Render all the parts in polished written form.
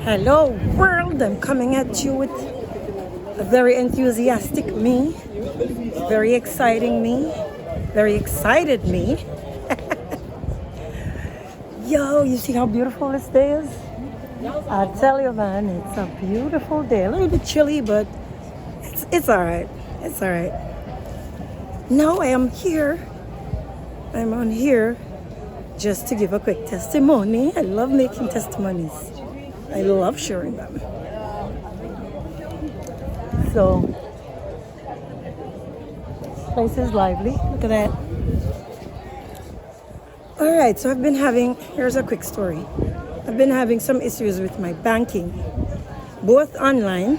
Hello world, I'm coming at you with a very enthusiastic me, very exciting me, very excited me. Yo, you see how beautiful this day is? I tell you man, it's a beautiful day. A little bit chilly, but it's alright. It's alright. Now I am here. I'm on here just to give a quick testimony. I love making testimonies. I love sharing them. So, place is lively. Look at that. Alright, so here's a quick story. I've been having some issues with my banking, both online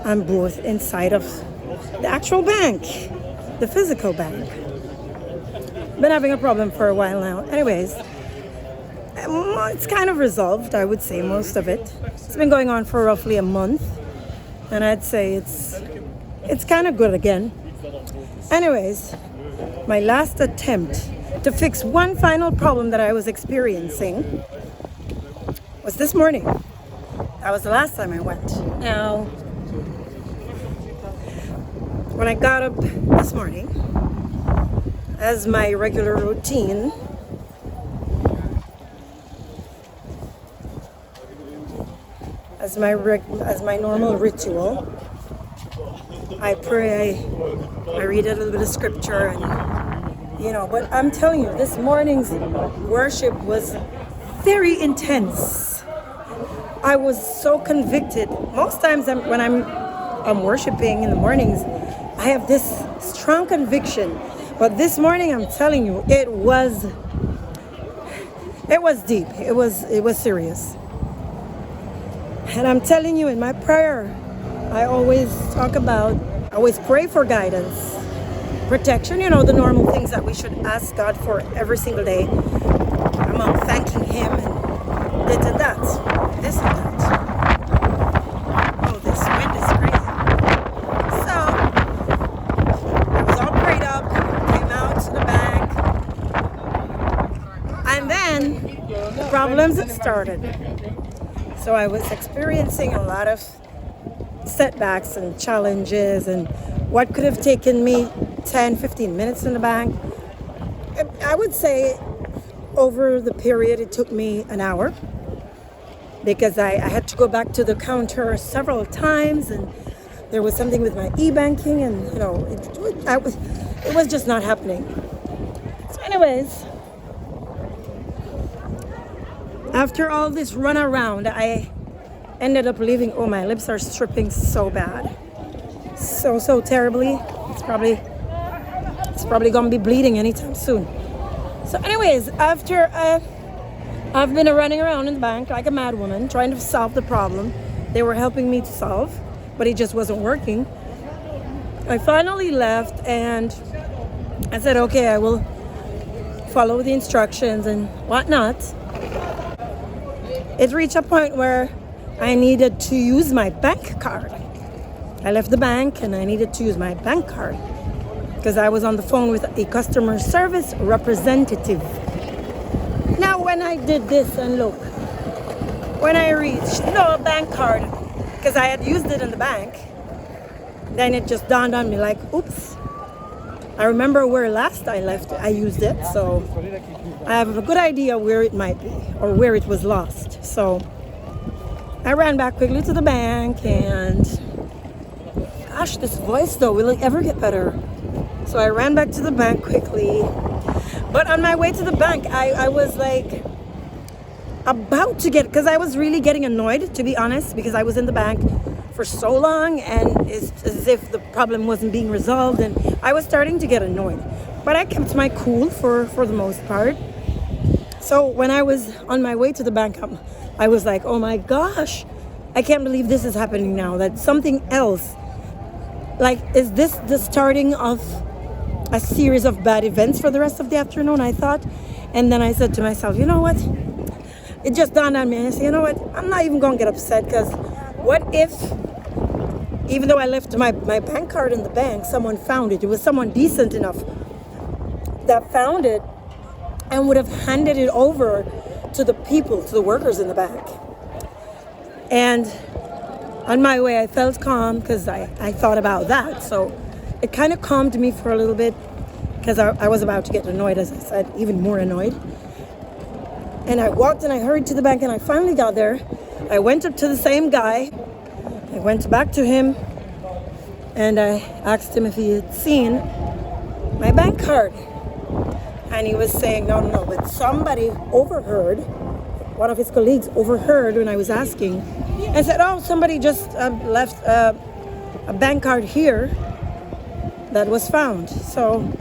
and both inside of the actual bank, the physical bank. Been having a problem for a while now. Anyways, it's kind of resolved, I would say, most of it. It's been going on for roughly a month, and I'd say it's kind of good again. Anyways, my last attempt to fix one final problem that I was experiencing was this morning. That was the last time I went. Now, when I got up this morning, as my regular routine, as my normal ritual, I pray, I read a little bit of scripture, and but I'm telling you, this morning's worship was very intense. I was so convicted. Most times when I'm worshiping in the mornings, I have this strong conviction. But this morning, I'm telling you, it was deep. It was serious. And I'm telling you, in my prayer, I always pray for guidance, protection, the normal things that we should ask God for every single day. I'm thanking Him and this and that, this and that. Oh, this wind is crazy. So, I was all prayed up, came out to the bank, and then the problems had started. So I was experiencing a lot of setbacks and challenges, and what could have taken me 10-15 minutes in the bank, I would say over the period it took me an hour, because I had to go back to the counter several times, and there was something with my e-banking, and it was just not happening. So anyways, after all this run around, I ended up leaving. Oh, my lips are stripping so bad. So terribly. It's probably gonna be bleeding anytime soon. So anyways, after I've been running around in the bank like a mad woman trying to solve the problem they were helping me to solve, but it just wasn't working. I finally left and I said, okay, I will follow the instructions and whatnot. It reached a point where I needed to use my bank card. I left the bank and I needed to use my bank card because I was on the phone with a customer service representative. Now when I did this, and look, when I reached no bank card, because I had used it in the bank, then it just dawned on me like, oops, I remember where last I left I used it, so I have a good idea where it might be or where it was lost. So I ran back quickly to the bank, and gosh, this voice though, will it ever get better? So I ran back to the bank quickly, but on my way to the bank I was like about to because I was really getting annoyed, to be honest, because I was in the bank for so long and it's as if the problem wasn't being resolved, and I was starting to get annoyed, but I kept my cool for the most part. So when I was on my way to the bank, I was like, oh my gosh, I can't believe this is happening now, that something else, like, is this the starting of a series of bad events for the rest of the afternoon, I thought. And then I said to myself, you know what, it just dawned on me, and I said, you know what, I'm not even gonna get upset, because what if, even though I left my bank card in the bank, someone found it. It was someone decent enough that found it and would have handed it over to the people, to the workers in the bank. And on my way, I felt calm because I thought about that. So it kind of calmed me for a little bit because I was about to get annoyed, as I said, even more annoyed. And I walked and I hurried to the bank and I finally got there. I went up to the same guy. I went back to him and I asked him if he had seen my bank card. And he was saying, no, but somebody overheard, one of his colleagues overheard when I was asking and said, oh, somebody just left a bank card here that was found. So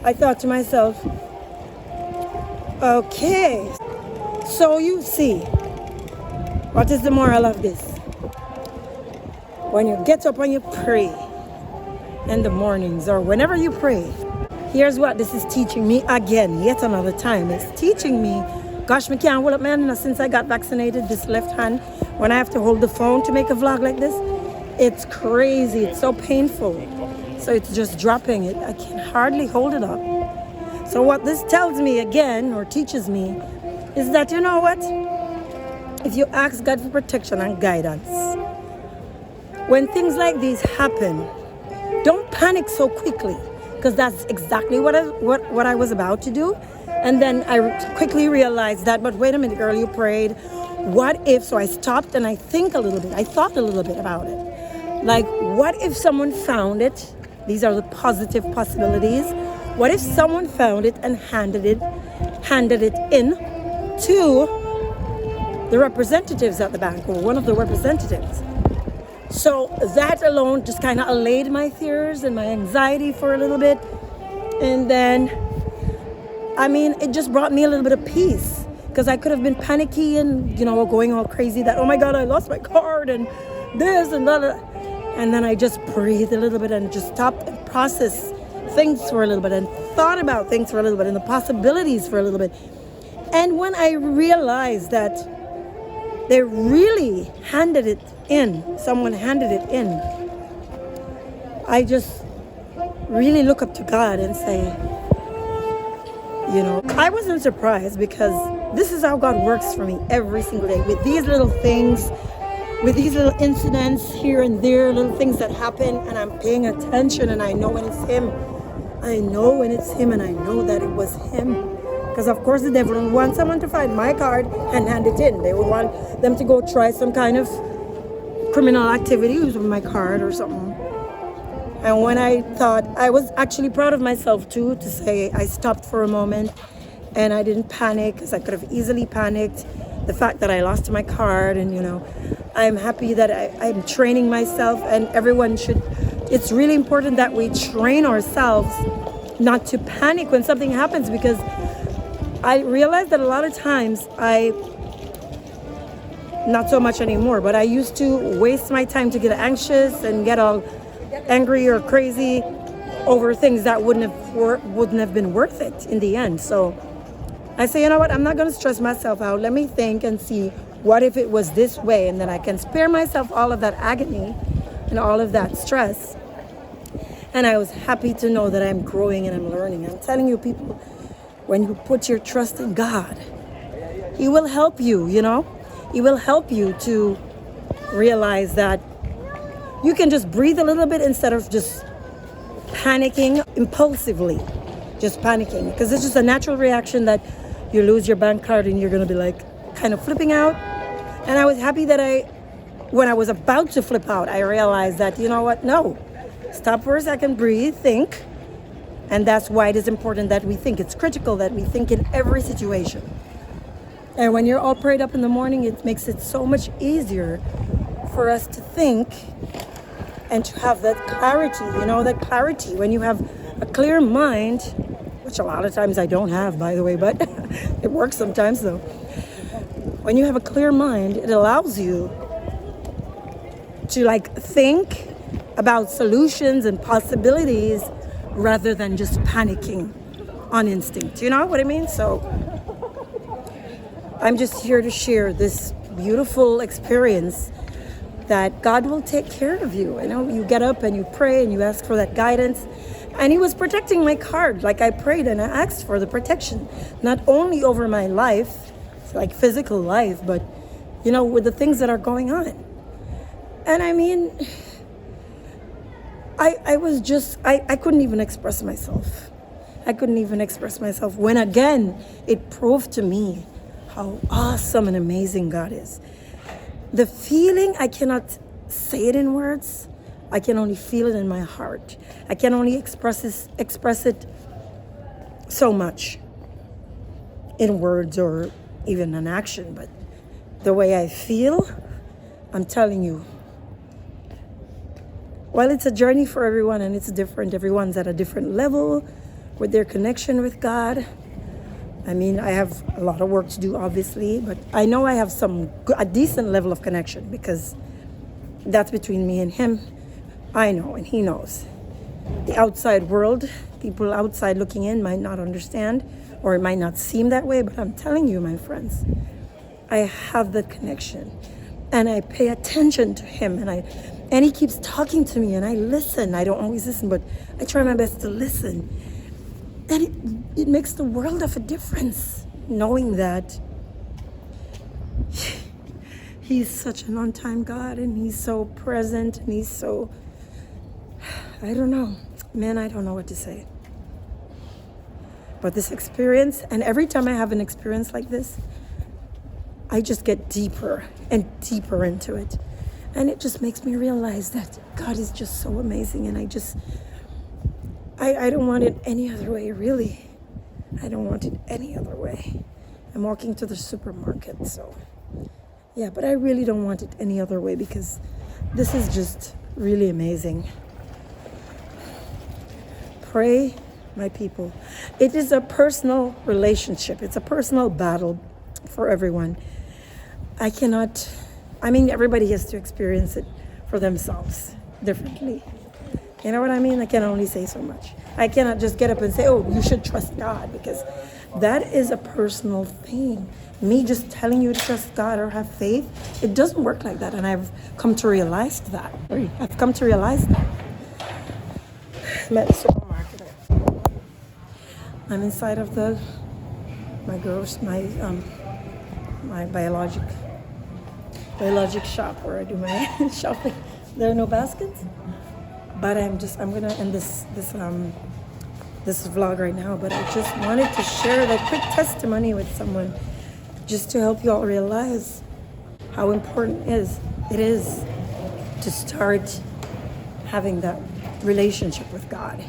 I thought to myself, okay, so you see, what is the moral of this? When you get up and you pray in the mornings or whenever you pray, here's what this is teaching me again, yet another time. It's teaching me, gosh, me can't hold up my hand since I got vaccinated, this left hand, when I have to hold the phone to make a vlog like this, it's crazy, it's so painful. So it's just dropping it. I can hardly hold it up. So what this tells me again, or teaches me, is that, you know what? If you ask God for protection and guidance, when things like these happen, don't panic so quickly, because that's exactly what I was about to do. And then I quickly realized that, but wait a minute, girl, you prayed. What if, so I stopped and I thought a little bit about it. Like, what if someone found it? These are the positive possibilities. What if someone found it and handed it in to the representatives at the bank, or one of the representatives? So that alone just kind of allayed my fears and my anxiety for a little bit. And then, I mean, it just brought me a little bit of peace, because I could have been panicky and, going all crazy that, oh my God, I lost my card and this and that. And then I just breathed a little bit and just stopped and processed things for a little bit and thought about things for a little bit and the possibilities for a little bit. And when I realized that they really handed it in, someone handed it in, I just really look up to God and say, I wasn't surprised, because this is how God works for me every single day, with these little things, with these little incidents here and there, little things that happen, and I'm paying attention, and I know when it's Him. I know when it's Him, and I know that it was Him. Because of course the devil would want someone to find my card and hand it in. They would want them to go try some kind of criminal activity with my card or something. And when I thought, I was actually proud of myself too, to say I stopped for a moment and I didn't panic, because I could have easily panicked. The fact that I lost my card, and I'm happy that I'm training myself, and everyone should. It's really important that we train ourselves not to panic when something happens, because I realize that a lot of times not so much anymore, but I used to waste my time to get anxious and get all angry or crazy over things that wouldn't have been worth it in the end. So I say, you know what, I'm not going to stress myself out. Let me think and see, what if it was this way, and then I can spare myself all of that agony and all of that stress. And I was happy to know that I'm growing and I'm learning. I'm telling you, people, when you put your trust in God, He will help you, He will help you to realize that you can just breathe a little bit instead of just panicking impulsively, just panicking. Because it's just a natural reaction that you lose your bank card and you're going to be like kind of flipping out. And I was happy that when I was about to flip out, I realized that, you know what, no, stop for a second, breathe, think. And that's why it is important that we think. It's critical that we think in every situation. And when you're all prayed up in the morning, it makes it so much easier for us to think and to have that clarity, that clarity. When you have a clear mind, which a lot of times I don't have, by the way, but it works sometimes though. When you have a clear mind, it allows you to think about solutions and possibilities rather than just panicking on instinct. You know what I mean? So I'm just here to share this beautiful experience that God will take care of you. You get up and you pray and you ask for that guidance. And He was protecting my card. Like I prayed and I asked for the protection, not only over my life, like physical life, but you know, with the things that are going on. And I mean, I was just, I couldn't even express myself. I couldn't even express myself when again, it proved to me how awesome and amazing God is. The feeling, I cannot say it in words. I can only feel it in my heart. I can only express it so much in words or even an action, but the way I feel, I'm telling you. Well, it's a journey for everyone and it's different. Everyone's at a different level with their connection with God. I mean, I have a lot of work to do, obviously, but I know I have a decent level of connection because that's between me and him. I know and he knows. The outside world, people outside looking in might not understand or it might not seem that way, but I'm telling you, my friends, I have that connection and I pay attention to him and he keeps talking to me and I listen. I don't always listen, but I try my best to listen. And it makes the world of a difference knowing that he's such an on-time God and he's so present and he's so, I don't know. Man, I don't know what to say. But this experience, and every time I have an experience like this, I just get deeper and deeper into it. And it just makes me realize that God is just so amazing. And I don't want it any other way, really. I don't want it any other way. I'm walking to the supermarket, so yeah, but I really don't want it any other way because this is just really amazing. Pray, my people. It is a personal relationship. It's a personal battle for everyone. Everybody has to experience it for themselves differently. You know what I mean? I can only say so much. I cannot just get up and say, oh, you should trust God, because that is a personal thing. Me just telling you to trust God or have faith, it doesn't work like that. And I've come to realize that. I'm at the supermarket. I'm inside of my biologic shop where I do my shopping. There are no baskets, but I'm gonna end this vlog right now. But I just wanted to share that quick testimony with someone, just to help you all realize how important it is to start having that relationship with God.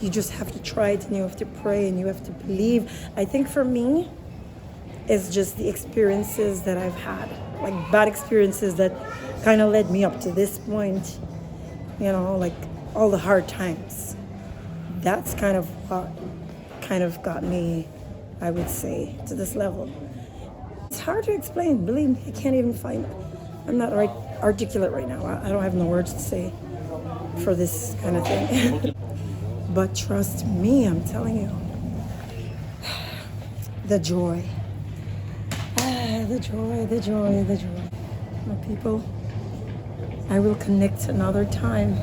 You just have to try it, and you have to pray, and you have to believe. I think for me, it's just the experiences that I've had, like bad experiences that kind of led me up to this point, like all the hard times. That's kind of what kind of got me, I would say, to this level. It's hard to explain, believe me. I can't even I'm not articulate right now. I don't have no words to say for this kind of thing. But trust me, I'm telling you, the joy. The joy. My people, I will connect another time.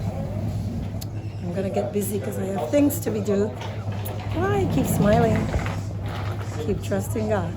I'm gonna get busy because I have things to be doing. Why? Keep smiling. Keep trusting God.